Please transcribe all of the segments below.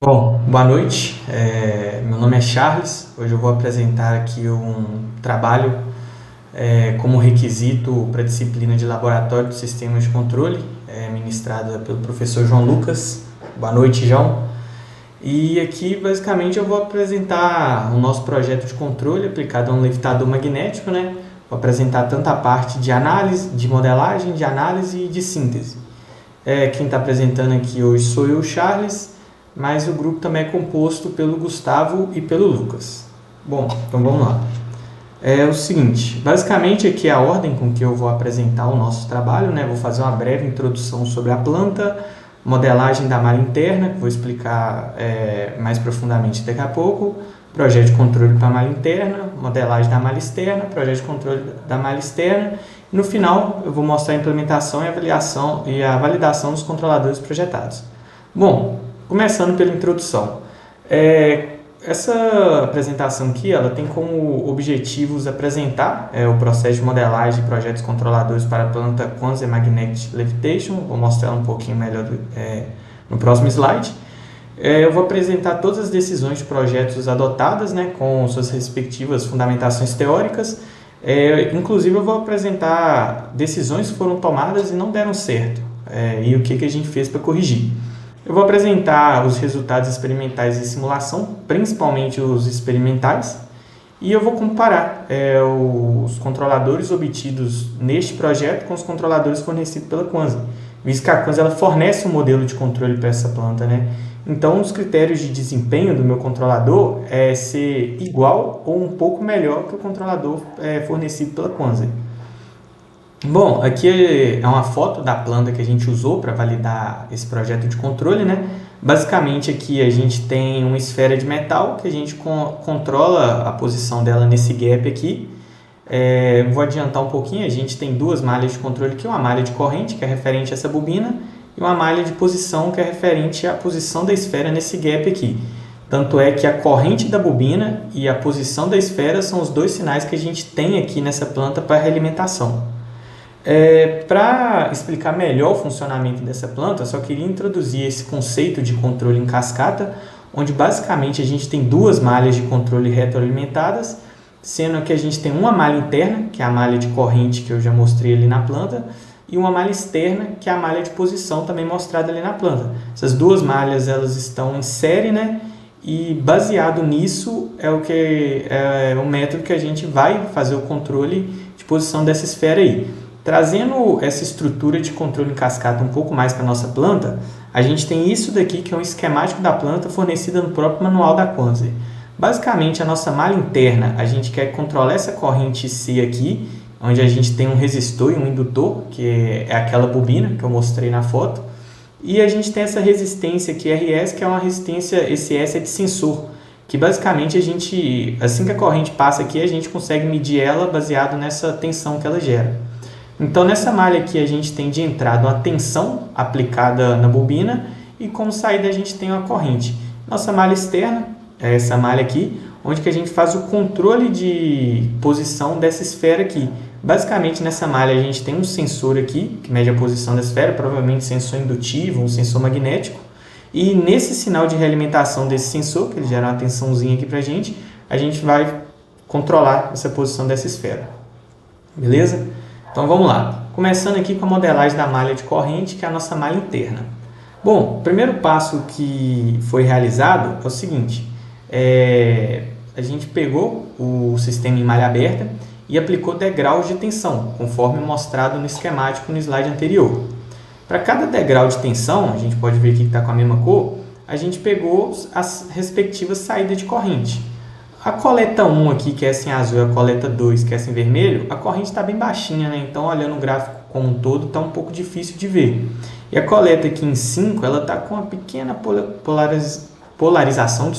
Bom, boa noite. Meu nome é Charles. Hoje eu vou apresentar aqui um trabalho como requisito para a disciplina de Laboratório de Sistemas de Controle, ministrada pelo professor João Lucas. Boa noite, João. E aqui, basicamente, eu vou apresentar o nosso projeto de controle aplicado a um levitador magnético, né? Vou apresentar tanto a parte de análise, de modelagem, de análise e de síntese. Quem está apresentando aqui hoje sou eu, Charles, mas o grupo também é composto pelo Gustavo e pelo Lucas. Bom, então vamos lá. É o seguinte, basicamente aqui é a ordem com que eu vou apresentar o nosso trabalho, né? Vou fazer uma breve introdução sobre a planta, modelagem da malha interna, que vou explicar mais profundamente daqui a pouco, projeto de controle para a malha interna, modelagem da malha externa, projeto de controle da malha externa, e no final eu vou mostrar a implementação e avaliação e a validação dos controladores projetados. Bom, começando pela introdução. Essa apresentação aqui ela tem como objetivos apresentar o processo de modelagem de projetos controladores para a planta Quantum Magnetic Levitation. Vou mostrar um pouquinho melhor no próximo slide. Eu vou apresentar todas as decisões de projetos adotadas, né, com suas respectivas fundamentações teóricas. Inclusive, eu vou apresentar decisões que foram tomadas e não deram certo, e o que a gente fez para corrigir. Eu vou apresentar os resultados experimentais de simulação, principalmente os experimentais, e eu vou comparar os controladores obtidos neste projeto com os controladores fornecidos pela Quantum, visto que a Quantum ela fornece um modelo de controle para essa planta, né? Então, os critérios de desempenho do meu controlador é ser igual ou um pouco melhor que o controlador fornecido pela Quantum. Bom, aqui é uma foto da planta que a gente usou para validar esse projeto de controle, né? Basicamente aqui a gente tem uma esfera de metal que a gente controla a posição dela nesse gap aqui. Vou adiantar um pouquinho, a gente tem duas malhas de controle aqui, uma malha de corrente que é referente a essa bobina e uma malha de posição que é referente à posição da esfera nesse gap aqui. Tanto é que a corrente da bobina e a posição da esfera são os dois sinais que a gente tem aqui nessa planta para realimentação. Para explicar melhor o funcionamento dessa planta, eu só queria introduzir esse conceito de controle em cascata, onde basicamente a gente tem duas malhas de controle retroalimentadas, sendo que a gente tem uma malha interna, que é a malha de corrente que eu já mostrei ali na planta, e uma malha externa, que é a malha de posição também mostrada ali na planta. Essas duas malhas elas estão em série, né? E baseado nisso é o método que a gente vai fazer o controle de posição dessa esfera aí. Trazendo essa estrutura de controle em cascata um pouco mais para a nossa planta, a gente tem isso daqui que é um esquemático da planta fornecida no próprio manual da Quantum. Basicamente, a nossa malha interna, a gente quer controlar essa corrente C aqui, onde a gente tem um resistor e um indutor, que é aquela bobina que eu mostrei na foto. E a gente tem essa resistência aqui, RS, que é uma resistência, esse S é de sensor, que basicamente a gente, assim que a corrente passa aqui, a gente consegue medir ela baseado nessa tensão que ela gera. Então, nessa malha aqui, a gente tem de entrada uma tensão aplicada na bobina e como saída a gente tem uma corrente. Nossa malha externa é essa malha aqui, onde que a gente faz o controle de posição dessa esfera aqui. Basicamente, nessa malha a gente tem um sensor aqui, que mede a posição da esfera, provavelmente sensor indutivo, um sensor magnético. E nesse sinal de realimentação desse sensor, que ele gera uma tensãozinha aqui para a gente vai controlar essa posição dessa esfera. Beleza? Então vamos lá. Começando aqui com a modelagem da malha de corrente, que é a nossa malha interna. Bom, o primeiro passo que foi realizado é o seguinte. A gente pegou o sistema em malha aberta e aplicou degraus de tensão, conforme mostrado no esquemático no slide anterior. Para cada degrau de tensão, a gente pode ver aqui que está com a mesma cor, a gente pegou as respectivas saídas de corrente. A coleta 1 aqui, que é essa em azul, e a coleta 2, que é essa em vermelho, a corrente está bem baixinha, né? Então, olhando o gráfico como um todo, está um pouco difícil de ver. E a coleta aqui em 5, ela está com uma pequena polarização,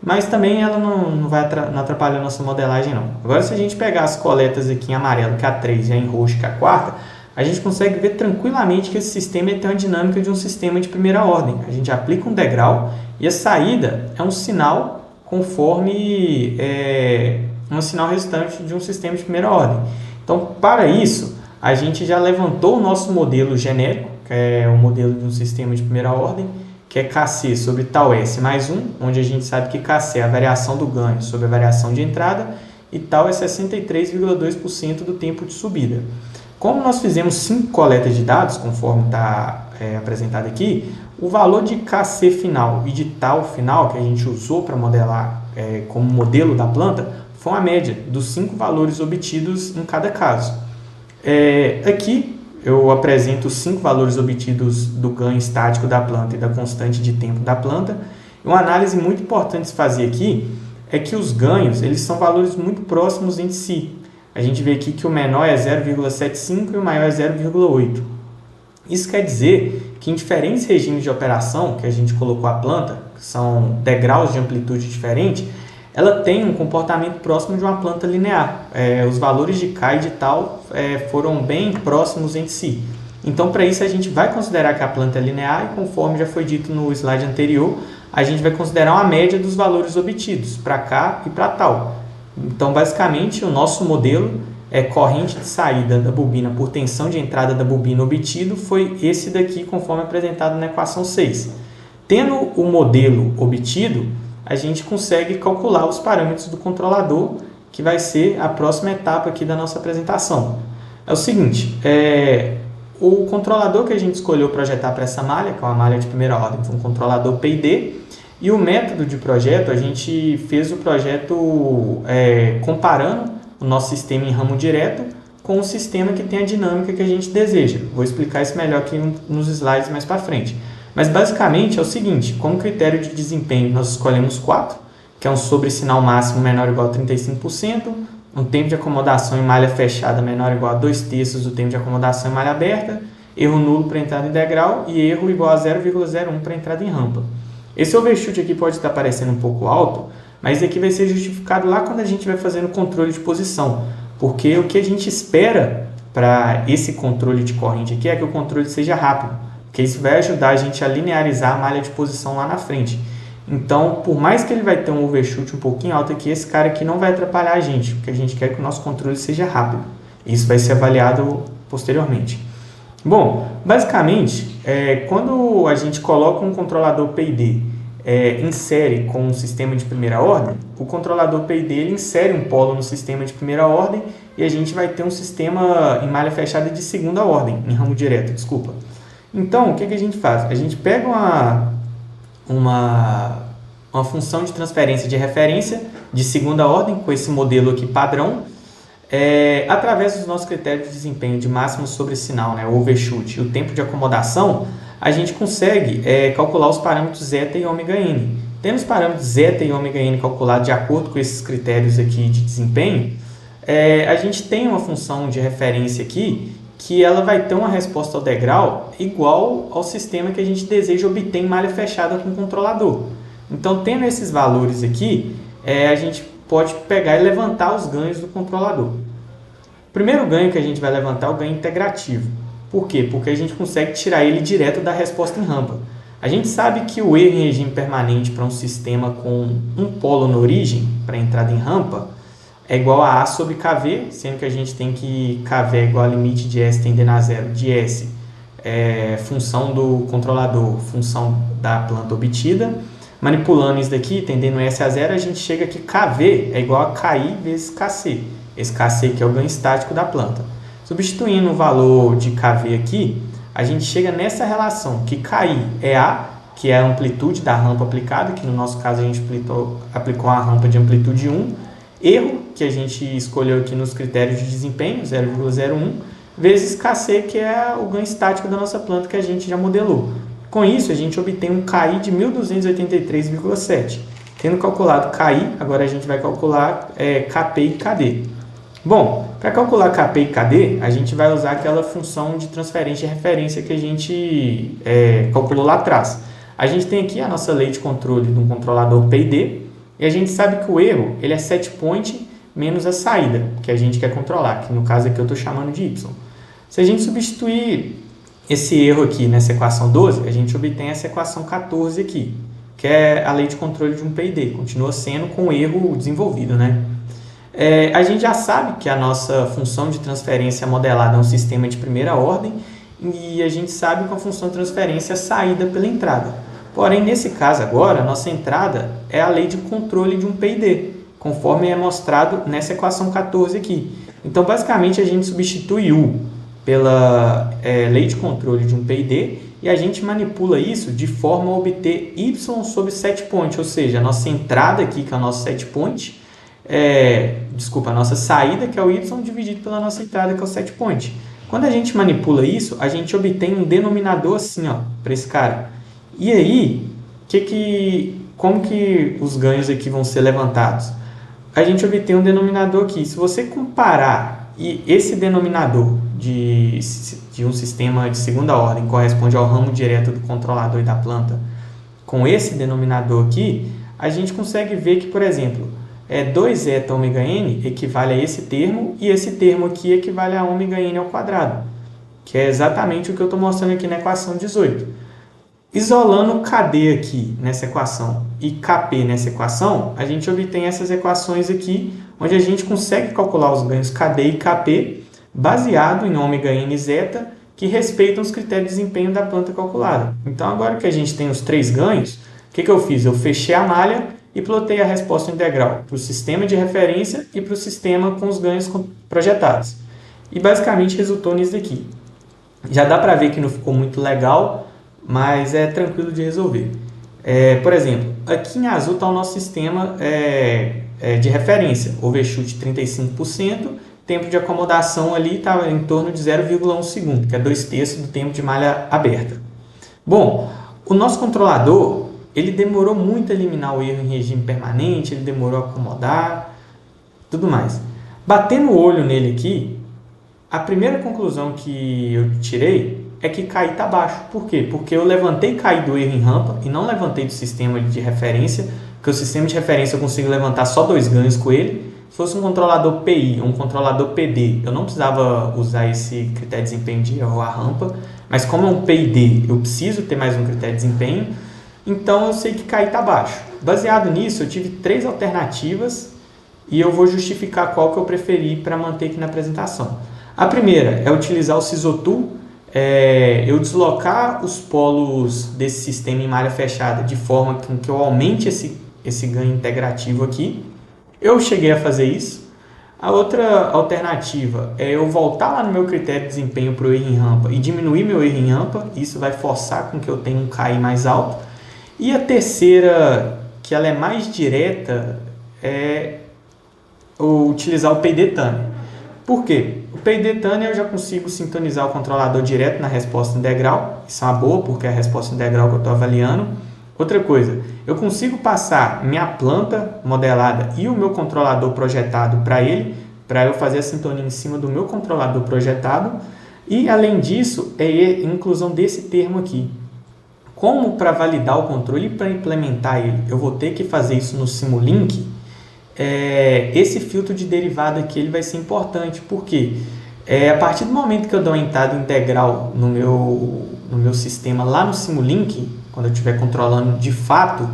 mas também ela não vai atrapalhar a nossa modelagem, não. Agora, se a gente pegar as coletas aqui em amarelo, que é a 3, e a em roxo, que é a quarta, a gente consegue ver tranquilamente que esse sistema tem uma dinâmica de um sistema de primeira ordem. A gente aplica um degrau e a saída é um sinal conforme um sinal resultante de um sistema de primeira ordem. Então, para isso, a gente já levantou o nosso modelo genérico, que é o modelo de um sistema de primeira ordem, que é Kc sobre tau S mais 1, onde a gente sabe que Kc é a variação do ganho sobre a variação de entrada, e tau é 63,2% do tempo de subida. Como nós fizemos 5 coletas de dados, conforme está apresentado aqui, o valor de Kc final e de tau final, que a gente usou para modelar como modelo da planta, foi uma média dos 5 valores obtidos em cada caso. Aqui eu apresento os 5 valores obtidos do ganho estático da planta e da constante de tempo da planta. E uma análise muito importante de se fazer aqui é que os ganhos eles são valores muito próximos entre si. A gente vê aqui que o menor é 0,75 e o maior é 0,8. Isso quer dizer que em diferentes regimes de operação que a gente colocou a planta, que são degraus de amplitude diferente, ela tem um comportamento próximo de uma planta linear. Os valores de K e de tau foram bem próximos entre si. Então, para isso, a gente vai considerar que a planta é linear e, conforme já foi dito no slide anterior, a gente vai considerar uma média dos valores obtidos para K e para tau. Então, basicamente, o nosso modelo corrente de saída da bobina por tensão de entrada da bobina obtido foi esse daqui, conforme apresentado na equação 6. Tendo o modelo obtido, a gente consegue calcular os parâmetros do controlador, que vai ser a próxima etapa aqui da nossa apresentação. É o seguinte, o controlador que a gente escolheu projetar para essa malha, que é uma malha de primeira ordem, foi um controlador PID, e o método de projeto, a gente fez o projeto comparando o nosso sistema em ramo direto com o sistema que tem a dinâmica que a gente deseja. Vou explicar isso melhor aqui nos slides mais para frente. Mas basicamente é o seguinte, como critério de desempenho nós escolhemos 4, que é um sobressinal máximo menor ou igual a 35%, um tempo de acomodação em malha fechada menor ou igual a 2/3 do tempo de acomodação em malha aberta, erro nulo para entrada em degrau e erro igual a 0,01 para entrada em rampa. Esse overshoot aqui pode estar parecendo um pouco alto, mas isso aqui vai ser justificado lá quando a gente vai fazendo o controle de posição, porque o que a gente espera para esse controle de corrente aqui é que o controle seja rápido, porque isso vai ajudar a gente a linearizar a malha de posição lá na frente. Então, por mais que ele vai ter um overshoot um pouquinho alto aqui, esse cara aqui não vai atrapalhar a gente, porque a gente quer que o nosso controle seja rápido. Isso vai ser avaliado posteriormente. Bom, basicamente, quando a gente coloca um controlador PID em série com um sistema de primeira ordem, o controlador PID ele insere um polo no sistema de primeira ordem e a gente vai ter um sistema em malha fechada de segunda ordem, em ramo direto, desculpa. Então, o que a gente faz? A gente pega uma função de transferência de referência de segunda ordem, com esse modelo aqui padrão, através dos nossos critérios de desempenho de máximo sobressinal, o overshoot e o tempo de acomodação, a gente consegue calcular os parâmetros zeta e ômega n. Tendo os parâmetros zeta e ômega n calculados de acordo com esses critérios aqui de desempenho, a gente tem uma função de referência aqui que ela vai ter uma resposta ao degrau igual ao sistema que a gente deseja obter em malha fechada com o controlador. Então, tendo esses valores aqui, a gente pode pegar e levantar os ganhos do controlador. O primeiro ganho que a gente vai levantar é o ganho integrativo. Por quê? Porque a gente consegue tirar ele direto da resposta em rampa. A gente sabe que o erro em regime permanente para um sistema com um polo na origem, para entrada em rampa, é igual a A sobre KV, sendo que a gente tem que KV é igual a limite de S tendendo a zero de S, função do controlador, função da planta obtida. Manipulando isso daqui, tendendo S a zero, a gente chega que KV é igual a KI vezes KC. Esse KC que é o ganho estático da planta. Substituindo o valor de KV aqui, a gente chega nessa relação, que KI é A, que é a amplitude da rampa aplicada, que no nosso caso a gente aplicou a rampa de amplitude 1, erro, que a gente escolheu aqui nos critérios de desempenho, 0,01, vezes Kc, que é o ganho estático da nossa planta que a gente já modelou. Com isso, a gente obtém um KI de 1283,7. Tendo calculado KI, agora a gente vai calcular Kp e Kd. Bom, para calcular Kp e Kd, a gente vai usar aquela função de transferência de referência que a gente calculou lá atrás. A gente tem aqui a nossa lei de controle de um controlador PID, e a gente sabe que o erro ele é set point menos a saída, que a gente quer controlar, que no caso aqui eu estou chamando de y. Se a gente substituir esse erro aqui nessa equação 12, a gente obtém essa equação 14 aqui, que é a lei de controle de um PID, continua sendo com o erro desenvolvido, né? A gente já sabe que a nossa função de transferência modelada é um sistema de primeira ordem e a gente sabe que a função de transferência é saída pela entrada. Porém, nesse caso agora, a nossa entrada é a lei de controle de um PID, conforme é mostrado nessa equação 14 aqui. Então, basicamente, a gente substitui U pela lei de controle de um PID e a gente manipula isso de forma a obter Y sobre set point, ou seja, a nossa entrada aqui, que é o nosso set point, a nossa saída, que é o Y, dividido pela nossa entrada, que é o set point. Quando a gente manipula isso, a gente obtém um denominador assim, ó, para esse cara. E aí, como que os ganhos aqui vão ser levantados? A gente obtém um denominador aqui. Se você comparar esse denominador de um sistema de segunda ordem, corresponde ao ramo direto do controlador e da planta, com esse denominador aqui, a gente consegue ver que, por exemplo, 2 ômega n equivale a esse termo, e esse termo aqui equivale a ômega n ao quadrado, que é exatamente o que eu estou mostrando aqui na equação 18. Isolando KD aqui nessa equação e KP nessa equação, a gente obtém essas equações aqui, onde a gente consegue calcular os ganhos KD e KP baseado em ômega n zeta, que respeitam os critérios de desempenho da planta calculada. Então, agora que a gente tem os 3 ganhos, o que eu fiz? Eu fechei a malha e plotei a resposta integral para o sistema de referência e para o sistema com os ganhos projetados. E basicamente resultou nisso daqui. Já dá para ver que não ficou muito legal, mas é tranquilo de resolver. Por exemplo, aqui em azul está o nosso sistema de referência, overshoot 35%, tempo de acomodação ali está em torno de 0,1 segundo, que é 2/3 do tempo de malha aberta. Bom, o nosso controlador, ele demorou muito a eliminar o erro em regime permanente, ele demorou a acomodar, tudo mais. Batendo o olho nele aqui, a primeira conclusão que eu tirei é que KI está baixo. Por quê? Porque eu levantei KI do erro em rampa e não levantei do sistema de referência, porque o sistema de referência eu consigo levantar só 2 ganhos com ele. Se fosse um controlador PI, um controlador PD, eu não precisava usar esse critério de desempenho de erro à rampa, mas como é um PID, eu preciso ter mais um critério de desempenho, então eu sei que KI está baixo. Baseado nisso, eu tive 3 alternativas e eu vou justificar qual que eu preferi para manter aqui na apresentação. A primeira é utilizar o Sysotool, eu deslocar os polos desse sistema em malha fechada de forma que eu aumente esse ganho integrativo aqui. Eu cheguei a fazer isso. A outra alternativa é eu voltar lá no meu critério de desempenho para o erro em rampa e diminuir meu erro em rampa. Isso vai forçar com que eu tenha um KI mais alto. E a terceira, que ela é mais direta, é utilizar o PID Tuner. Por quê? O PID Tuner eu já consigo sintonizar o controlador direto na resposta integral. Isso é uma boa, porque é a resposta integral que eu estou avaliando. Outra coisa, eu consigo passar minha planta modelada e o meu controlador projetado para ele, para eu fazer a sintonia em cima do meu controlador projetado. E, além disso, é a inclusão desse termo aqui. Como para validar o controle e para implementar ele, eu vou ter que fazer isso no Simulink, esse filtro de derivada aqui ele vai ser importante, porque a partir do momento que eu dou uma entrada integral no meu sistema lá no Simulink, quando eu estiver controlando de fato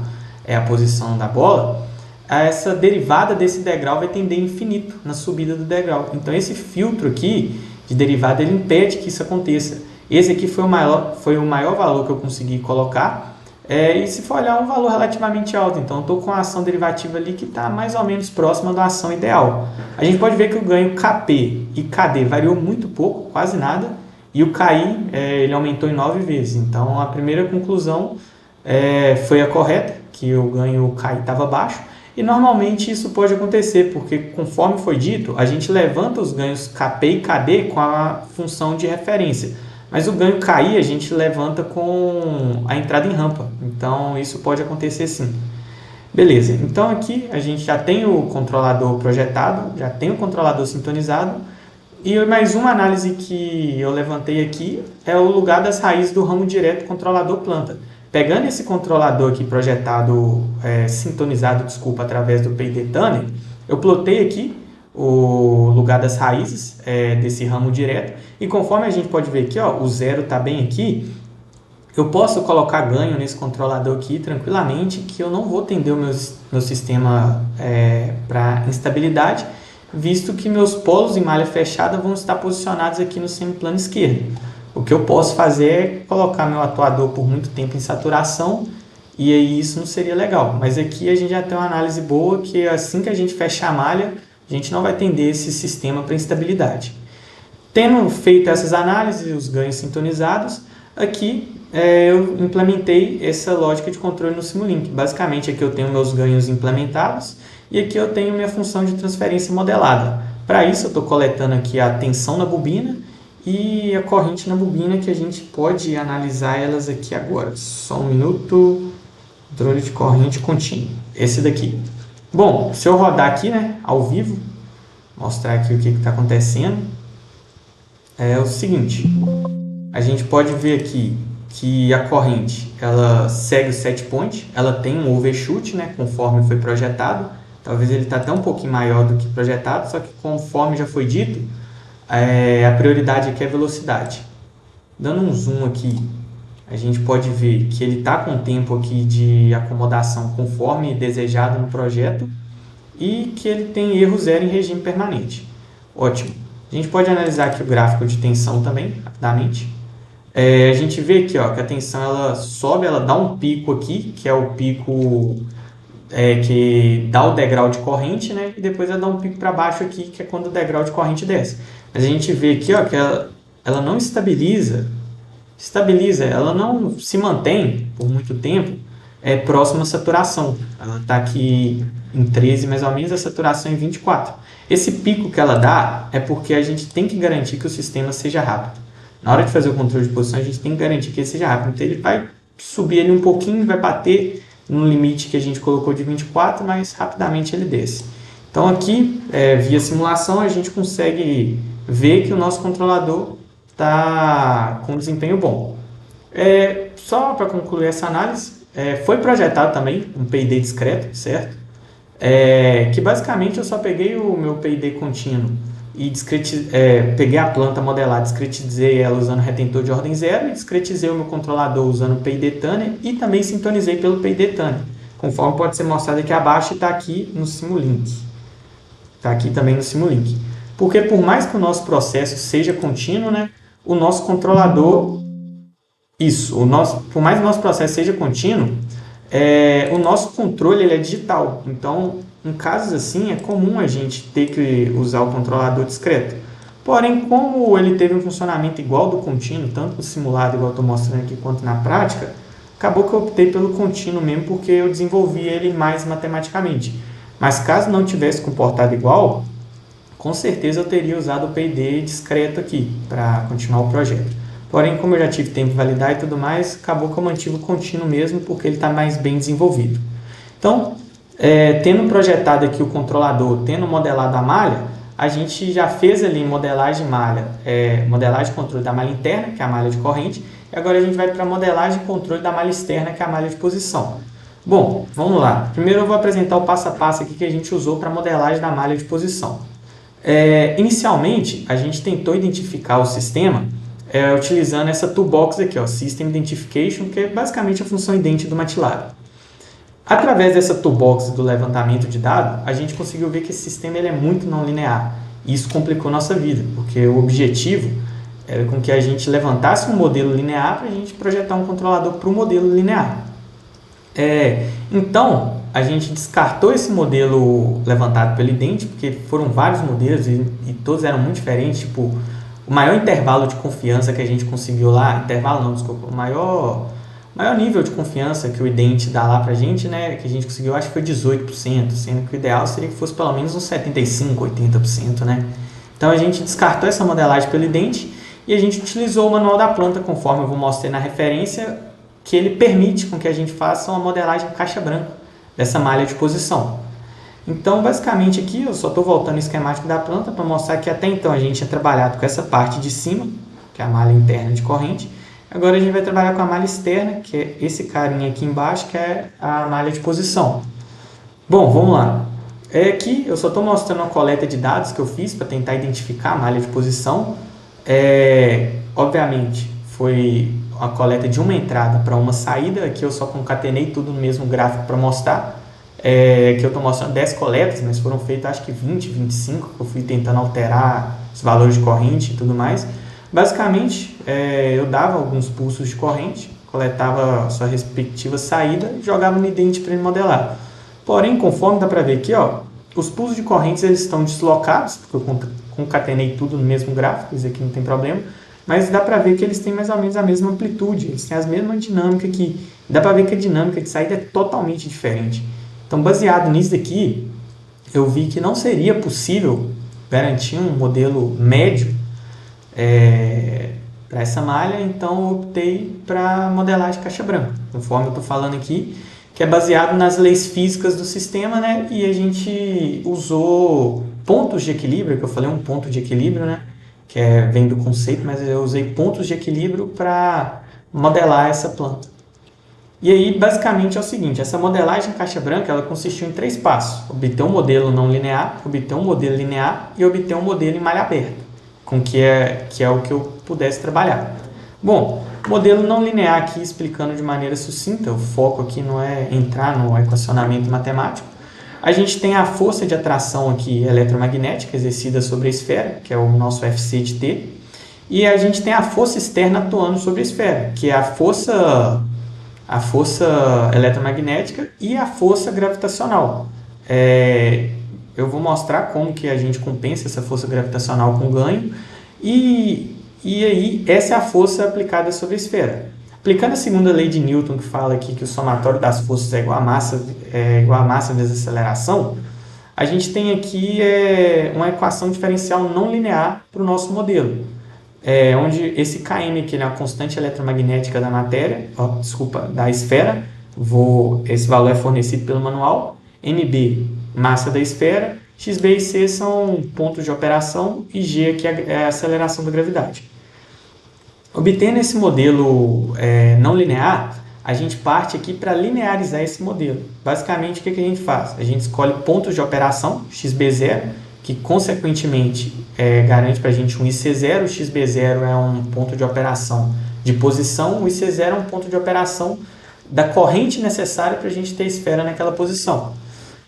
a posição da bola, essa derivada desse degrau vai tender infinito na subida do degrau. Então, esse filtro aqui de derivada ele impede que isso aconteça. Esse aqui foi o maior valor que eu consegui colocar. E se for olhar, um valor relativamente alto. Então, eu estou com a ação derivativa ali que está mais ou menos próxima da ação ideal. A gente pode ver que o ganho KP e KD variou muito pouco, quase nada. E o KI ele aumentou em 9 vezes. Então, a primeira conclusão foi a correta, que o ganho KI estava baixo. E normalmente isso pode acontecer, porque conforme foi dito, a gente levanta os ganhos KP e KD com a função de referência. Mas o ganho KI a gente levanta com a entrada em rampa. Então, isso pode acontecer sim. Beleza, então aqui a gente já tem o controlador projetado, já tem o controlador sintonizado. E mais uma análise que eu levantei aqui é o lugar das raízes do ramo direto controlador planta. Pegando esse controlador aqui projetado, sintonizado, através do PID Tuner, eu plotei aqui o lugar das raízes desse ramo direto. E conforme a gente pode ver aqui, ó, o 0 está bem aqui, eu posso colocar ganho nesse controlador aqui tranquilamente, que eu não vou tender o meu sistema para instabilidade, visto que meus polos em malha fechada vão estar posicionados aqui no semiplano esquerdo. O que eu posso fazer é colocar meu atuador por muito tempo em saturação e aí isso não seria legal. Mas aqui a gente já tem uma análise boa que assim que a gente fechar a malha, a gente não vai tender esse sistema para instabilidade. Tendo feito essas análises e os ganhos sintonizados, aqui eu implementei essa lógica de controle no Simulink. Basicamente aqui eu tenho meus ganhos implementados e aqui eu tenho minha função de transferência modelada. Para isso eu estou coletando aqui a tensão na bobina e a corrente na bobina, que a gente pode analisar elas aqui agora. Só um minuto. Controle de corrente contínuo. Esse daqui. Bom, se eu rodar aqui, né, ao vivo, mostrar aqui o que está acontecendo, é o seguinte. A gente pode ver aqui que a corrente ela segue o set point, ela tem um overshoot, né, conforme foi projetado. Talvez ele está até um pouquinho maior do que projetado, só que conforme já foi dito, a prioridade aqui é a velocidade. Dando um zoom aqui, a gente pode ver que ele está com tempo aqui de acomodação conforme desejado no projeto e que ele tem erro zero em regime permanente. Ótimo. A gente pode analisar aqui o gráfico de tensão também, rapidamente. A gente vê aqui ó, que a tensão ela sobe, ela dá um pico aqui, que é o pico que dá o degrau de corrente, né? E depois ela dá um pico para baixo aqui, que é quando o degrau de corrente desce. Mas a gente vê aqui ó, que ela não estabiliza, ela não se mantém por muito tempo próxima à saturação. Ela está aqui em 13 mais ou menos, a saturação em 24. Esse pico que ela dá é porque a gente tem que garantir que o sistema seja rápido. Na hora de fazer o controle de posição, a gente tem que garantir que ele seja rápido. Então ele vai subir ali um pouquinho, vai bater no limite que a gente colocou de 24, mas rapidamente ele desce. Então aqui, via simulação, a gente consegue ver que o nosso controlador está com desempenho bom. Só para concluir essa análise, foi projetado também um PID discreto, certo? Que basicamente eu só peguei o meu PID contínuo e peguei a planta modelada, discretizei ela usando retentor de ordem zero e discretizei o meu controlador usando o PID Tanner e também sintonizei pelo PID Tanner, conforme pode ser mostrado aqui abaixo e está aqui no Simulink. Está aqui também no Simulink. Porque por mais que o nosso processo seja contínuo, né, o nosso controlador... por mais que o nosso processo seja contínuo, o nosso controle ele é digital. Então, em casos assim, é comum a gente ter que usar o controlador discreto. Porém, como ele teve um funcionamento igual do contínuo, tanto no simulado, igual eu estou mostrando aqui, quanto na prática, acabou que eu optei pelo contínuo mesmo, porque eu desenvolvi ele mais matematicamente. Mas caso não tivesse comportado igual, com certeza eu teria usado o PID discreto aqui, para continuar o projeto. Porém, como eu já tive tempo de validar e tudo mais, acabou que eu mantive o contínuo mesmo, porque ele está mais bem desenvolvido. Então, tendo projetado aqui o controlador, tendo modelado a malha, a gente já fez ali modelagem malha, modelagem e controle da malha interna, que é a malha de corrente, e agora a gente vai para a modelagem e controle da malha externa, que é a malha de posição. Bom, vamos lá. Primeiro eu vou apresentar o passo a passo aqui que a gente usou para a modelagem da malha de posição. Inicialmente, a gente tentou identificar o sistema utilizando essa toolbox aqui, ó, System Identification, que é basicamente a função ident do MATLAB. Através dessa toolbox do levantamento de dados, a gente conseguiu ver que esse sistema ele é muito não linear. E isso complicou nossa vida, porque o objetivo era com que a gente levantasse um modelo linear para a gente projetar um controlador para o modelo linear. Então, a gente descartou esse modelo levantado pelo ident, porque foram vários modelos e todos eram muito diferentes. Tipo, o maior intervalo de confiança que a gente conseguiu lá, o maior nível de confiança que o ident dá lá pra gente, né, que a gente conseguiu, acho que foi 18%, sendo que o ideal seria que fosse pelo menos uns 75%, 80%, né? Então a gente descartou essa modelagem pelo ident e a gente utilizou o manual da planta, conforme eu vou mostrar na referência, que ele permite com que a gente faça uma modelagem caixa branca dessa malha de posição. Então, basicamente aqui, eu só estou voltando o esquemático da planta para mostrar que até então a gente tinha trabalhado com essa parte de cima, que é a malha interna de corrente. Agora a gente vai trabalhar com a malha externa, que é esse carinha aqui embaixo, que é a malha de posição. Bom, vamos lá. Aqui eu só estou mostrando uma coleta de dados que eu fiz para tentar identificar a malha de posição. Obviamente, foi a coleta de uma entrada para uma saída. Aqui eu só concatenei tudo no mesmo gráfico para mostrar. Que eu estou mostrando 10 coletas, mas foram feitas acho que 20, 25, que eu fui tentando alterar os valores de corrente e tudo mais. Basicamente, eu dava alguns pulsos de corrente, coletava a sua respectiva saída e jogava no ident para ele modelar. Porém, conforme dá para ver aqui, ó, os pulsos de correntes eles estão deslocados, porque eu concatenei tudo no mesmo gráfico, isso aqui não tem problema, mas dá para ver que eles têm mais ou menos a mesma amplitude, eles têm a mesma dinâmica aqui. Dá para ver que a dinâmica de saída é totalmente diferente. Então, baseado nisso daqui, eu vi que não seria possível garantir um modelo médio para essa malha, então eu optei para modelar de caixa branca, conforme eu estou falando aqui, que é baseado nas leis físicas do sistema, né? E a gente usou pontos de equilíbrio, que eu falei um ponto de equilíbrio, né? Que vem do conceito, mas eu usei pontos de equilíbrio para modelar essa planta. E aí, basicamente, é o seguinte, essa modelagem em caixa branca, ela consistiu em 3 passos. Obter um modelo não linear, obter um modelo linear e obter um modelo em malha aberta, que é o que eu pudesse trabalhar. Bom, modelo não linear aqui, explicando de maneira sucinta, o foco aqui não é entrar no equacionamento matemático. A gente tem a força de atração aqui eletromagnética exercida sobre a esfera, que é o nosso Fc de T, e a gente tem a força externa atuando sobre a esfera, que é a força eletromagnética e a força gravitacional. Eu vou mostrar como que a gente compensa essa força gravitacional com ganho, e aí essa é a força aplicada sobre a esfera. Aplicando a segunda lei de Newton, que fala aqui que o somatório das forças é igual a massa vezes aceleração, a gente tem aqui uma equação diferencial não linear para o nosso modelo, onde esse Km aqui é a constante eletromagnética da da esfera, esse valor é fornecido pelo manual, Mb, massa da esfera, Xb e C são pontos de operação e G aqui é a aceleração da gravidade. Obtendo esse modelo não linear, a gente parte aqui para linearizar esse modelo. Basicamente, o que a gente faz? A gente escolhe pontos de operação, xb0, que consequentemente garante para a gente um IC0, o xb0 é um ponto de operação de posição, o IC0 é um ponto de operação da corrente necessária para a gente ter a esfera naquela posição.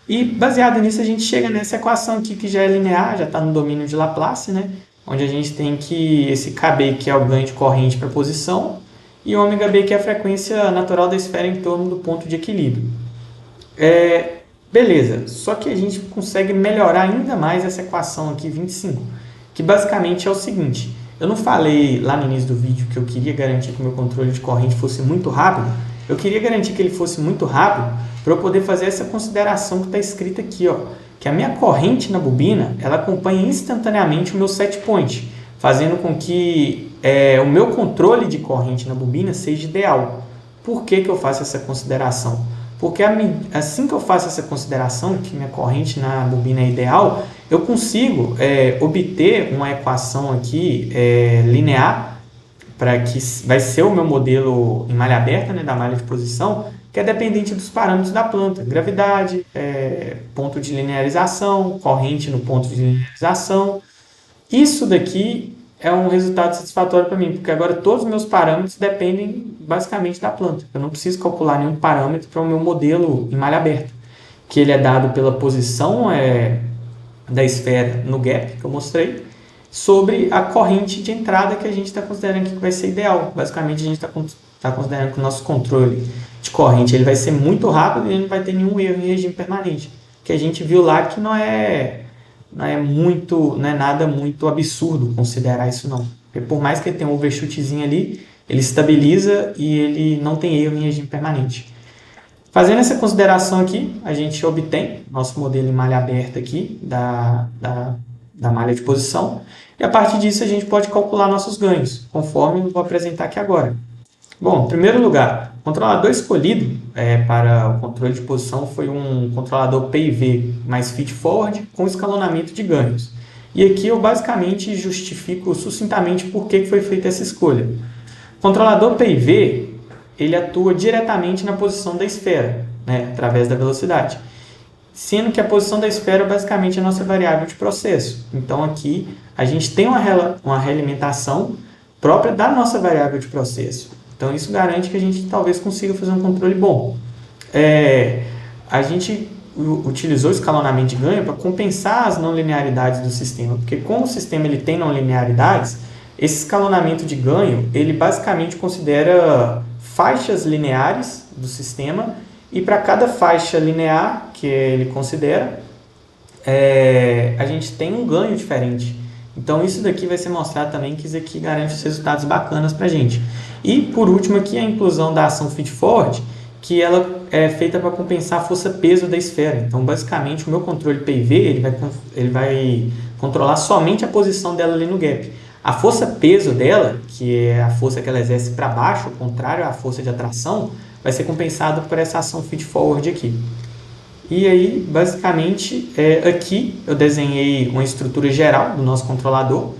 E baseado nisso, a gente chega nessa equação aqui que já é linear, já está no domínio de Laplace, né? Onde a gente tem que esse Kb, que é o ganho de corrente para a posição, e ômega-b, que é a frequência natural da esfera em torno do ponto de equilíbrio. Beleza, só que a gente consegue melhorar ainda mais essa equação aqui, 25, que basicamente é o seguinte, eu não falei lá no início do vídeo que eu queria garantir que o meu controle de corrente fosse muito rápido, eu queria garantir que ele fosse muito rápido para eu poder fazer essa consideração que está escrita aqui, ó, que a minha corrente na bobina, ela acompanha instantaneamente o meu set point, fazendo com que o meu controle de corrente na bobina seja ideal. Por que eu faço essa consideração? Porque assim que eu faço essa consideração, que minha corrente na bobina é ideal, eu consigo obter uma equação aqui linear, para que vai ser o meu modelo em malha aberta, né, da malha de posição, que é dependente dos parâmetros da planta, gravidade, ponto de linearização, corrente no ponto de linearização. Isso daqui é um resultado satisfatório para mim, porque agora todos os meus parâmetros dependem basicamente da planta. Eu não preciso calcular nenhum parâmetro para o meu modelo em malha aberta, que ele é dado pela posição da esfera no gap, que eu mostrei, sobre a corrente de entrada que a gente está considerando que vai ser ideal. Basicamente, a gente está considerando que o nosso controle de corrente ele vai ser muito rápido e ele não vai ter nenhum erro em regime permanente. Que a gente viu lá que não é nada muito absurdo considerar isso não. Porque por mais que ele tenha um overshootzinho ali, ele estabiliza e ele não tem erro em regime permanente. Fazendo essa consideração aqui, a gente obtém nosso modelo em malha aberta aqui da malha de posição, e a partir disso a gente pode calcular nossos ganhos, conforme eu vou apresentar aqui agora. Bom, em primeiro lugar, o controlador escolhido para o controle de posição foi um controlador PIV mais feed-forward com escalonamento de ganhos. E aqui eu basicamente justifico sucintamente por que foi feita essa escolha. O controlador PIV ele atua diretamente na posição da esfera, né, através da velocidade. Sendo que a posição da esfera é basicamente a nossa variável de processo. Então aqui a gente tem uma realimentação própria da nossa variável de processo. Então isso garante que a gente talvez consiga fazer um controle bom. A gente utilizou o escalonamento de ganho para compensar as não linearidades do sistema, porque como o sistema ele tem não linearidades, esse escalonamento de ganho ele basicamente considera faixas lineares do sistema, e para cada faixa linear que ele considera, a gente tem um ganho diferente. Então isso daqui vai ser mostrado também, que isso aqui garante os resultados bacanas para a gente. E por último aqui a inclusão da ação feed-forward, que ela é feita para compensar a força-peso da esfera. Então basicamente o meu controle PIV ele vai controlar somente a posição dela ali no gap. A força-peso dela, que é a força que ela exerce para baixo, ao contrário à força de atração, vai ser compensado por essa ação feed-forward aqui. E aí, basicamente, aqui eu desenhei uma estrutura geral do nosso controlador.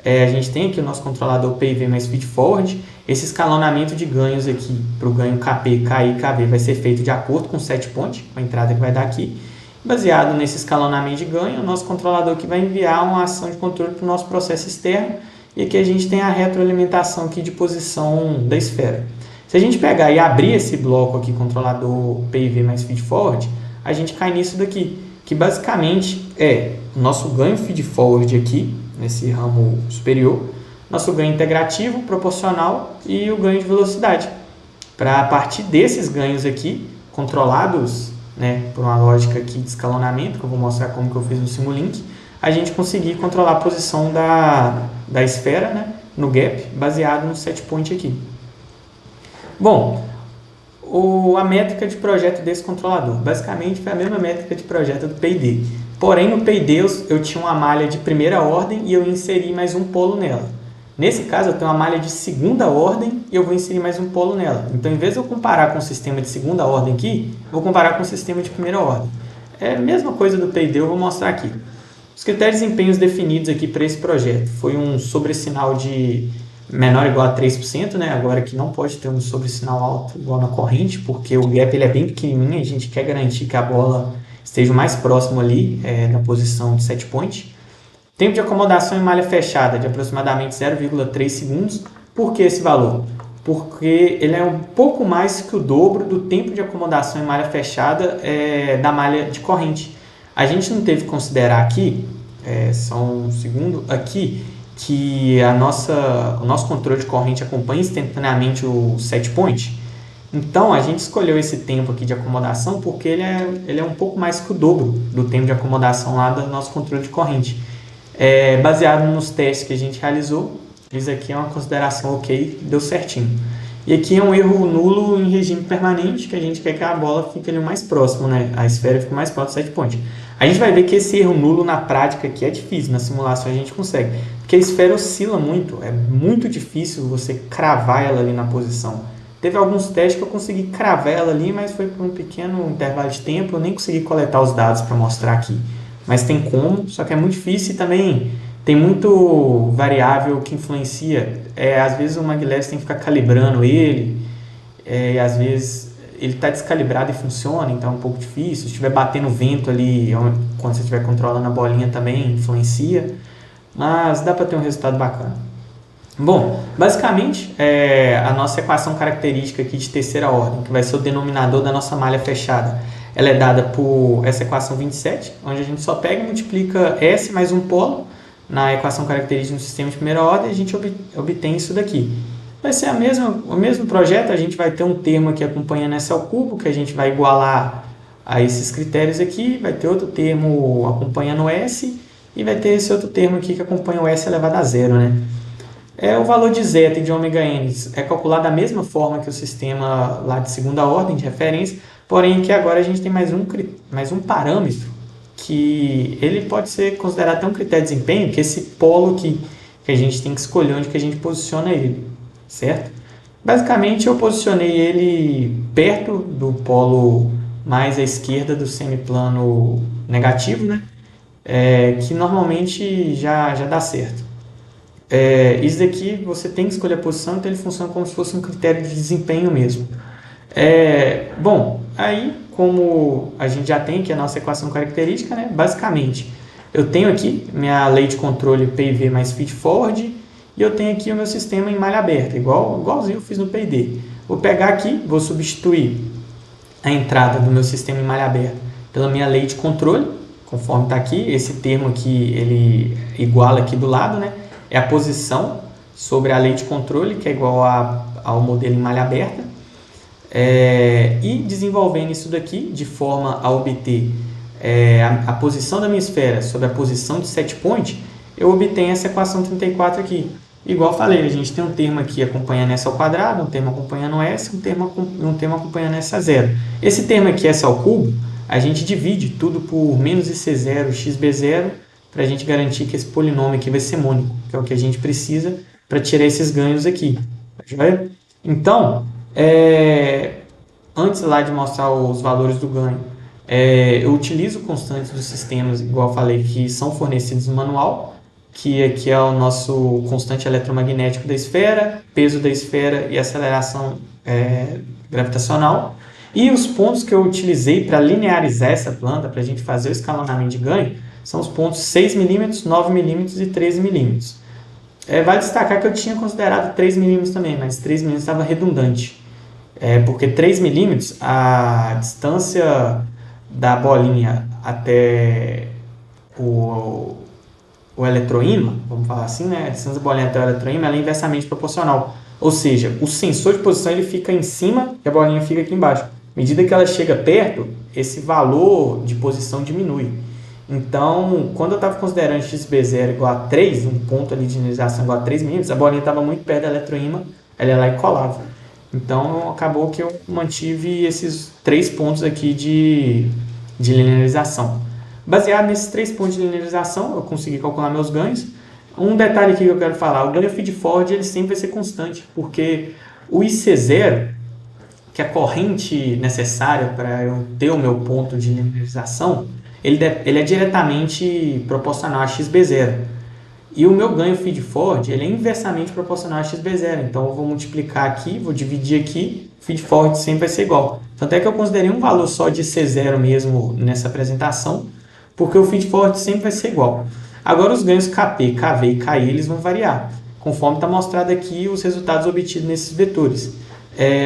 A gente tem aqui o nosso controlador PIV mais feed-forward. Esse escalonamento de ganhos aqui, para o ganho KP, KI e KV, vai ser feito de acordo com o set point, com a entrada que vai dar aqui. Baseado nesse escalonamento de ganho, o nosso controlador aqui vai enviar uma ação de controle para o nosso processo externo. E aqui a gente tem a retroalimentação aqui de posição da esfera. Se a gente pegar e abrir esse bloco aqui, controlador PIV mais feed-forward, a gente cai nisso daqui, que basicamente é o nosso ganho feed-forward aqui, nesse ramo superior, nosso ganho integrativo, proporcional e o ganho de velocidade. Para a partir desses ganhos aqui, controlados, né, por uma lógica aqui de escalonamento, que eu vou mostrar como que eu fiz no Simulink, a gente conseguir controlar a posição da esfera, né, no gap, baseado no set point aqui. Bom, a métrica de projeto desse controlador. Basicamente foi a mesma métrica de projeto do PID. Porém, no PID eu tinha uma malha de primeira ordem e eu inseri mais um polo nela. Nesse caso, eu tenho uma malha de segunda ordem e eu vou inserir mais um polo nela. Então, em vez de eu comparar com o sistema de segunda ordem aqui, eu vou comparar com o sistema de primeira ordem. É a mesma coisa do PID, eu vou mostrar aqui. Os critérios de desempenhos definidos aqui para esse projeto foi um sobressinal de menor ou igual a 3%, né? Agora que não pode ter um sobressinal alto igual na corrente, porque o gap ele é bem pequenininho, a gente quer garantir que a bola esteja o mais próximo ali na posição de set point. Tempo de acomodação em malha fechada de aproximadamente 0,3 segundos. Por que esse valor? Porque ele é um pouco mais que o dobro do tempo de acomodação em malha fechada da malha de corrente. A gente não teve que considerar aqui, só um segundo, aqui, que o nosso controle de corrente acompanha instantaneamente o set point. Então, a gente escolheu esse tempo aqui de acomodação porque ele é um pouco mais que o dobro do tempo de acomodação lá do nosso controle de corrente. Baseado nos testes que a gente realizou, isso aqui é uma consideração ok, deu certinho. E aqui é um erro nulo em regime permanente, que a gente quer que a bola fique ali mais próximo, né? A esfera fique mais próximo do set point. A gente vai ver que esse erro nulo na prática aqui é difícil, na simulação a gente consegue. Porque a esfera oscila muito, é muito difícil você cravar ela ali na posição. Teve alguns testes que eu consegui cravar ela ali, mas foi por um pequeno intervalo de tempo, eu nem consegui coletar os dados para mostrar aqui. Mas tem como, só que é muito difícil e também tem muito variável que influencia. Às vezes o Maglev tem que ficar calibrando ele, e às vezes ele está descalibrado e funciona, então é um pouco difícil. Se estiver batendo vento ali, quando você estiver controlando a bolinha também influencia, mas dá para ter um resultado bacana. Bom, basicamente a nossa equação característica aqui de terceira ordem, que vai ser o denominador da nossa malha fechada, ela é dada por essa equação 27, onde a gente só pega e multiplica S mais um polo na equação característica do sistema de primeira ordem, a gente obtém isso daqui. Vai ser o mesmo projeto, a gente vai ter um termo aqui acompanhando S ao cubo, que a gente vai igualar a esses critérios aqui, vai ter outro termo acompanhando S, e vai ter esse outro termo aqui que acompanha o S elevado a zero, né? O valor de zeta e de ômega n é calculado da mesma forma que o sistema lá de segunda ordem de referência, porém que agora a gente tem mais um parâmetro que ele pode ser considerado até um critério de desempenho, que é esse polo que a gente tem que escolher onde que a gente posiciona ele, certo? Basicamente eu posicionei ele perto do polo mais à esquerda do semiplano negativo, né? Que normalmente já dá certo. Isso daqui você tem que escolher a posição, então ele funciona como se fosse um critério de desempenho mesmo. Bom, aí como a gente já tem aqui a nossa equação característica, né? Basicamente eu tenho aqui minha lei de controle PIV mais feed-forward e eu tenho aqui o meu sistema em malha aberta, igualzinho eu fiz no PID. Vou pegar aqui, vou substituir a entrada do meu sistema em malha aberta pela minha lei de controle, conforme está aqui, esse termo aqui ele iguala aqui do lado, né? É a posição sobre a lei de controle, que é igual ao modelo em malha aberta, e desenvolvendo isso daqui de forma a obter a posição da minha esfera sobre a posição de set point, eu obtenho essa equação 34 aqui. Igual eu falei, a gente tem um termo aqui acompanhando S ao quadrado, um termo acompanhando S, um termo acompanhando S a zero. Esse termo aqui, S ao cubo, a gente divide tudo por menos IC0, XB0, para a gente garantir que esse polinômio aqui vai ser mônico, que é o que a gente precisa para tirar esses ganhos aqui. Então, antes lá de mostrar os valores do ganho, eu utilizo constantes dos sistemas, igual eu falei, que são fornecidos no manual, que aqui é o nosso constante eletromagnético da esfera, peso da esfera e aceleração gravitacional. E os pontos que eu utilizei para linearizar essa planta, para a gente fazer o escalonamento de ganho, são os pontos 6 mm, 9 mm e 13 mm. Vale destacar que eu tinha considerado 3 mm também, mas 3 mm estava redundante. Porque 3 mm, a distância da bolinha até o eletroímã, vamos falar assim, né? A distância da bolinha até o eletroímã ela é inversamente proporcional. Ou seja, o sensor de posição ele fica em cima e a bolinha fica aqui embaixo. À medida que ela chega perto, esse valor de posição diminui. Então, quando eu estava considerando XB0 igual a 3, um ponto ali de linearização igual a 3 mm, a bolinha estava muito perto da eletroímã, ela ia lá e colava. Então, acabou que eu mantive esses 3 pontos aqui de linearização. Baseado nesses 3 pontos de linearização, eu consegui calcular meus ganhos. Um detalhe aqui que eu quero falar, o ganho feed-forward ele sempre vai ser constante, porque o IC0, que é a corrente necessária para eu ter o meu ponto de linearização, ele é diretamente proporcional a XB0. E o meu ganho feed-forward ele é inversamente proporcional a XB0. Então, eu vou multiplicar aqui, vou dividir aqui, feed-forward sempre vai ser igual. Tanto é que eu considerei um valor só de C0 mesmo nessa apresentação, porque o feed-forward sempre vai ser igual. Agora, os ganhos KP, KV e KI eles vão variar, conforme está mostrado aqui os resultados obtidos nesses vetores.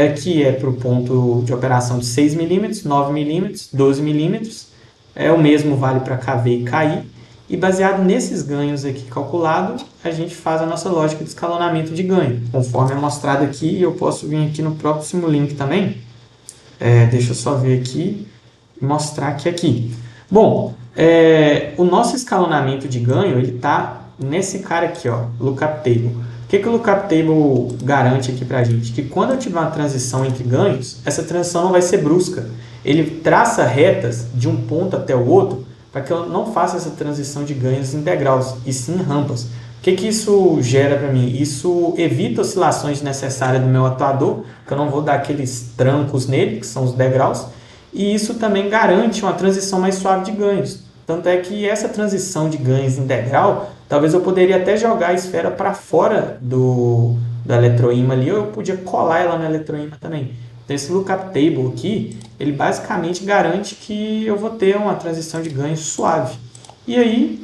Aqui é para o ponto de operação de 6 mm, 9 mm, 12 mm. O mesmo vale para KV e KI. E baseado nesses ganhos aqui calculados, a gente faz a nossa lógica de escalonamento de ganho, conforme é mostrado aqui. Eu posso vir aqui no próximo link também. Deixa eu só ver aqui e mostrar aqui. Bom, o nosso escalonamento de ganho está nesse cara aqui, ó, Lookup Table. O que o Lookup Table garante aqui para a gente? Que quando eu tiver uma transição entre ganhos, essa transição não vai ser brusca. Ele traça retas de um ponto até o outro para que eu não faça essa transição de ganhos em degraus, e sim em rampas. O que isso gera para mim? Isso evita oscilações necessárias do meu atuador, que eu não vou dar aqueles trancos nele, que são os degraus, e isso também garante uma transição mais suave de ganhos. Tanto é que essa transição de ganhos em degrau, talvez eu poderia até jogar a esfera para fora do eletroímã ali, ou eu podia colar ela no eletroímã também. Então, esse Lookup Table aqui, ele basicamente garante que eu vou ter uma transição de ganho suave. E aí,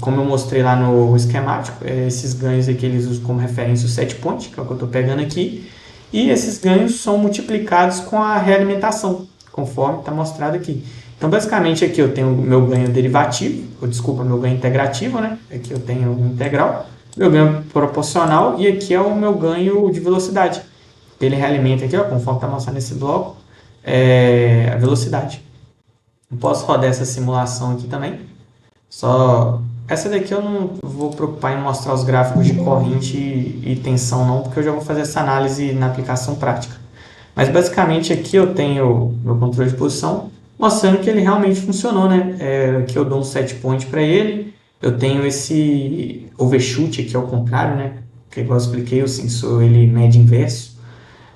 como eu mostrei lá no esquemático, esses ganhos aqui eles usam como referência o set point, que é o que eu estou pegando aqui, e esses ganhos são multiplicados com a realimentação, conforme está mostrado aqui. Então, basicamente, aqui eu tenho o meu ganho derivativo, meu ganho integrativo, né? Aqui eu tenho o integral, meu ganho proporcional, e aqui é o meu ganho de velocidade. Ele realimenta aqui, ó, conforme está mostrando nesse bloco, a velocidade. Eu posso rodar essa simulação aqui também. Essa daqui eu não vou preocupar em mostrar os gráficos de corrente e tensão não, porque eu já vou fazer essa análise na aplicação prática. Mas basicamente aqui eu tenho meu controle de posição, mostrando que ele realmente funcionou, né? Aqui eu dou um set point para ele, eu tenho esse overshoot aqui ao contrário, né? Que igual eu expliquei, o sensor ele mede inverso.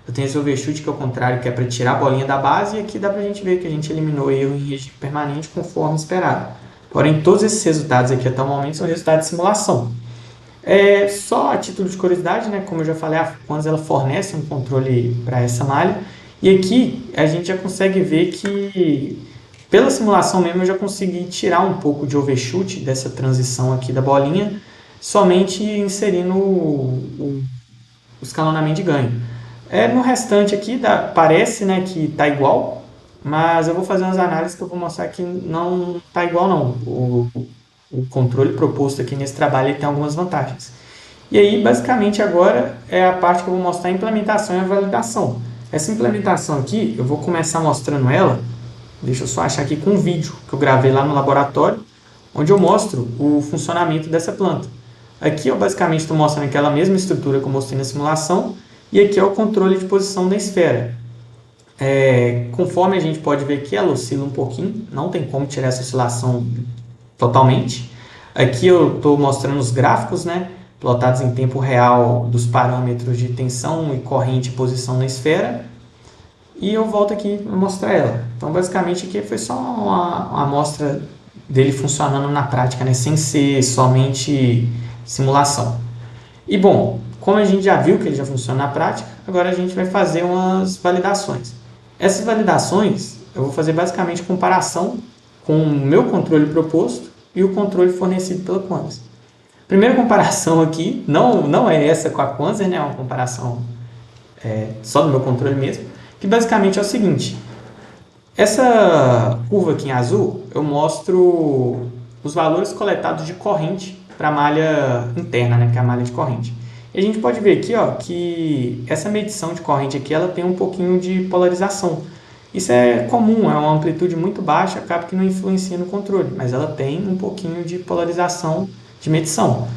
Eu tenho esse overshoot que é o contrário, que é para tirar a bolinha da base, e aqui dá para a gente ver que a gente eliminou erro em regime permanente conforme esperado. Porém, todos esses resultados aqui até o momento são resultados de simulação. Só a título de curiosidade, né, como eu já falei, a Quantus ela fornece um controle para essa malha, e aqui a gente já consegue ver que, pela simulação mesmo, eu já consegui tirar um pouco de overshoot dessa transição aqui da bolinha, somente inserindo o escalonamento de ganho. No restante aqui, parece, né, que está igual, mas eu vou fazer umas análises que eu vou mostrar que não está igual não. O controle proposto aqui nesse trabalho ele tem algumas vantagens. E aí, basicamente, agora é a parte que eu vou mostrar a implementação e a validação. Essa implementação aqui, eu vou começar mostrando ela, deixa eu só achar aqui com um vídeo que eu gravei lá no laboratório, onde eu mostro o funcionamento dessa planta. Aqui eu basicamente estou mostrando aquela mesma estrutura que eu mostrei na simulação, e aqui é o controle de posição da esfera. Conforme a gente pode ver aqui, ela oscila um pouquinho, não tem como tirar essa oscilação totalmente. Aqui eu estou mostrando os gráficos, né, plotados em tempo real dos parâmetros de tensão e corrente e posição na esfera. E eu volto aqui para mostrar ela. Então, basicamente, aqui foi só uma amostra dele funcionando na prática, né, sem ser somente simulação. E, bom, como a gente já viu que ele já funciona na prática, agora a gente vai fazer umas validações. Essas validações, eu vou fazer basicamente comparação com o meu controle proposto e o controle fornecido pela Quanser. Primeira comparação aqui, não é essa com a Quanser, né? É uma comparação só do meu controle mesmo, que basicamente é o seguinte. Essa curva aqui em azul, eu mostro os valores coletados de corrente para a malha interna, né? Que é a malha de corrente. E a gente pode ver aqui, ó, que essa medição de corrente aqui, ela tem um pouquinho de polarização. Isso é comum, é uma amplitude muito baixa, acaba que não influencia no controle, mas ela tem um pouquinho de polarização de medição.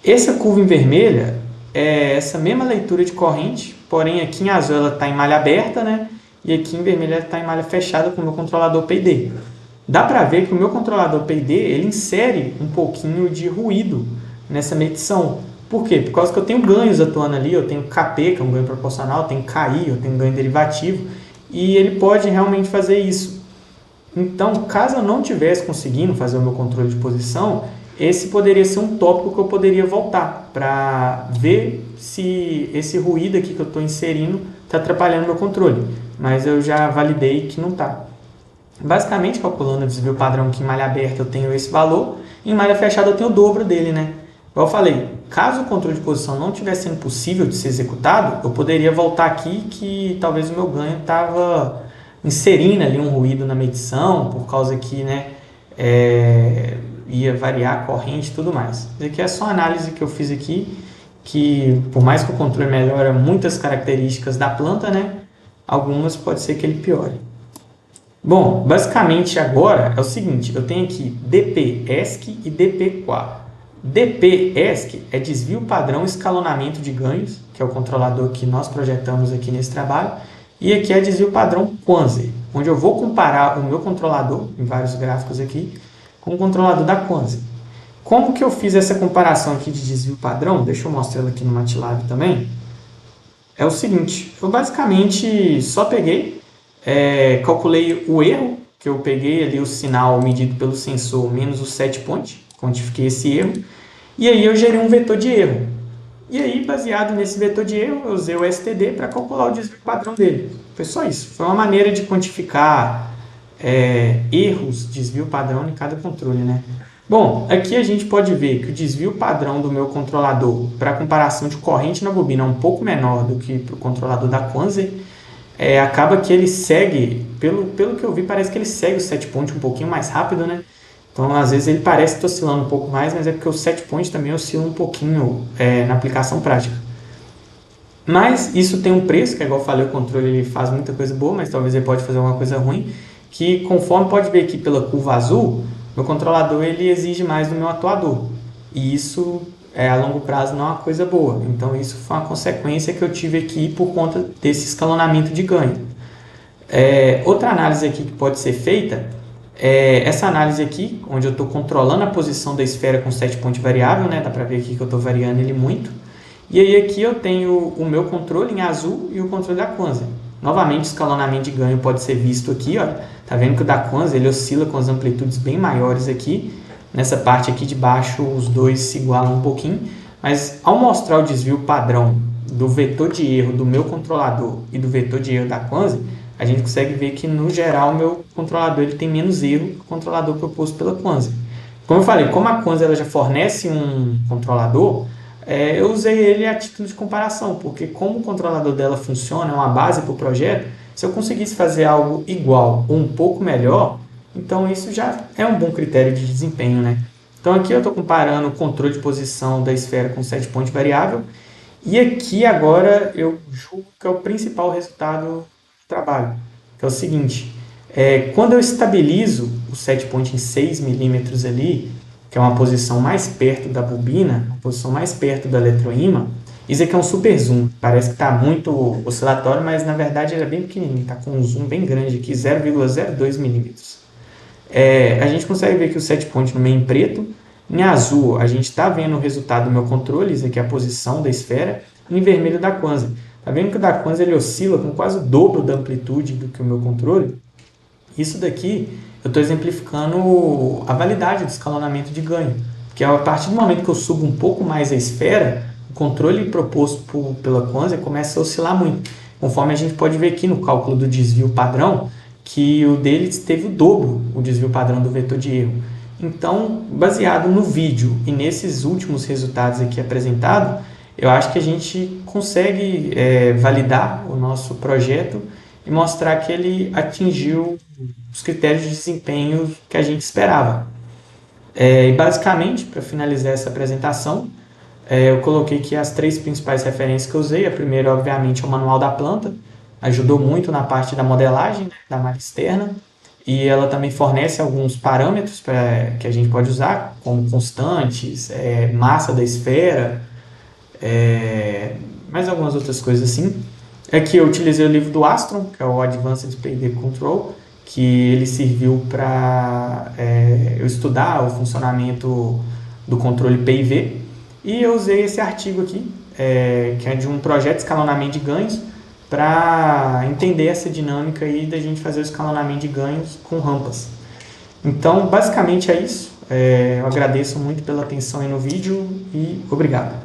Essa curva em vermelha é essa mesma leitura de corrente, porém aqui em azul ela está em malha aberta, né? E aqui em vermelho ela está em malha fechada com o meu controlador PID. Dá para ver que o meu controlador PID, ele insere um pouquinho de ruído nessa medição. Por quê? Por causa que eu tenho ganhos atuando ali, eu tenho KP, que é um ganho proporcional, eu tenho KI, eu tenho ganho derivativo, e ele pode realmente fazer isso. Então, caso eu não estivesse conseguindo fazer o meu controle de posição, esse poderia ser um tópico que eu poderia voltar para ver se esse ruído aqui que eu estou inserindo está atrapalhando o meu controle. Mas eu já validei que não está. Basicamente, calculando o desvio padrão aqui em malha aberta, eu tenho esse valor, e em malha fechada eu tenho o dobro dele, né? Igual eu falei, caso o controle de posição não tivesse sendo possível de ser executado, eu poderia voltar aqui que talvez o meu ganho estava inserindo ali um ruído na medição, por causa que, né, ia variar a corrente e tudo mais. Isso aqui é só a análise que eu fiz aqui, que por mais que o controle melhore muitas características da planta, né, algumas pode ser que ele piore. Bom, basicamente agora é o seguinte, eu tenho aqui DP-ESC e DP-QA. DP-ESC é desvio padrão escalonamento de ganhos, que é o controlador que nós projetamos aqui nesse trabalho, e aqui é desvio padrão Quanser, onde eu vou comparar o meu controlador, em vários gráficos aqui, com o controlador da Quanser. Como que eu fiz essa comparação aqui de desvio padrão? Deixa eu mostrar ela aqui no MATLAB também. É o seguinte, eu basicamente só peguei, calculei o erro, que eu peguei ali o sinal medido pelo sensor menos o set point, quantifiquei esse erro, e aí eu gerei um vetor de erro. E aí, baseado nesse vetor de erro, eu usei o STD para calcular o desvio padrão dele. Foi só isso. Foi uma maneira de quantificar erros, desvio padrão em cada controle, né? Bom, aqui a gente pode ver que o desvio padrão do meu controlador para comparação de corrente na bobina é um pouco menor do que para o controlador da Quanser. Acaba que ele segue, pelo que eu vi, parece que ele segue o set point um pouquinho mais rápido, né? Então, às vezes ele parece estar oscilando um pouco mais, mas é porque o set point também oscila um pouquinho na aplicação prática. Mas isso tem um preço, que igual eu falei, o controle ele faz muita coisa boa, mas talvez ele pode fazer alguma coisa ruim, que conforme pode ver aqui pela curva azul, meu controlador ele exige mais do meu atuador. E isso, a longo prazo, não é uma coisa boa. Então, isso foi uma consequência que eu tive aqui por conta desse escalonamento de ganho. Outra análise aqui que pode ser feita essa análise aqui, onde eu estou controlando a posição da esfera com set point variável, né? Dá para ver aqui que eu estou variando ele muito. E aí aqui eu tenho o meu controle em azul e o controle da Quanser. Novamente, o escalonamento de ganho pode ser visto aqui, ó. Tá vendo que o da Quanser ele oscila com as amplitudes bem maiores aqui. Nessa parte aqui de baixo, os dois se igualam um pouquinho. Mas ao mostrar o desvio padrão do vetor de erro do meu controlador e do vetor de erro da Quanser, a gente consegue ver que, no geral, o meu controlador ele tem menos erro que o controlador proposto pela Quanser. Como eu falei, como a Quanser ela já fornece um controlador, eu usei ele a título de comparação, porque como o controlador dela funciona, é uma base para o projeto, se eu conseguisse fazer algo igual ou um pouco melhor, então isso já é um bom critério de desempenho, né? Então aqui eu estou comparando o controle de posição da esfera com o set point variável, e aqui agora eu julgo que é o principal resultado do trabalho, que é o seguinte, quando eu estabilizo o set point em 6 milímetros ali, que é uma posição mais perto da bobina, uma posição mais perto da eletroímã, isso aqui é um super zoom, parece que está muito oscilatório, mas na verdade ele é bem pequenininho, está com um zoom bem grande aqui, 0,02 milímetros. A gente consegue ver que o set point no meio em preto, em azul a gente está vendo o resultado do meu controle, isso aqui é a posição da esfera, e em vermelho da Quanser. Está vendo que o da Quanser ele oscila com quase o dobro da amplitude do que o meu controle? Isso daqui eu estou exemplificando a validade do escalonamento de ganho, porque a partir do momento que eu subo um pouco mais a esfera, o controle proposto pela Quanser começa a oscilar muito, conforme a gente pode ver aqui no cálculo do desvio padrão, que o deles teve o dobro, o desvio padrão do vetor de erro. Então, baseado no vídeo e nesses últimos resultados aqui apresentados, eu acho que a gente consegue validar o nosso projeto e mostrar que ele atingiu os critérios de desempenho que a gente esperava. E basicamente, para finalizar essa apresentação, eu coloquei aqui as 3 principais referências que eu usei. A primeira, obviamente, é o manual da planta, ajudou muito na parte da modelagem, da malha externa, e ela também fornece alguns parâmetros que a gente pode usar, como constantes, massa da esfera, mais algumas outras coisas assim. Aqui eu utilizei o livro do Astron, que é o Advanced Payday Control, que ele serviu para eu estudar o funcionamento do controle PIV, e eu usei esse artigo aqui, que é de um projeto de escalonamento de ganhos, para entender essa dinâmica aí da gente fazer o escalonamento de ganhos com rampas. Então, basicamente é isso. Eu agradeço muito pela atenção aí no vídeo e obrigado.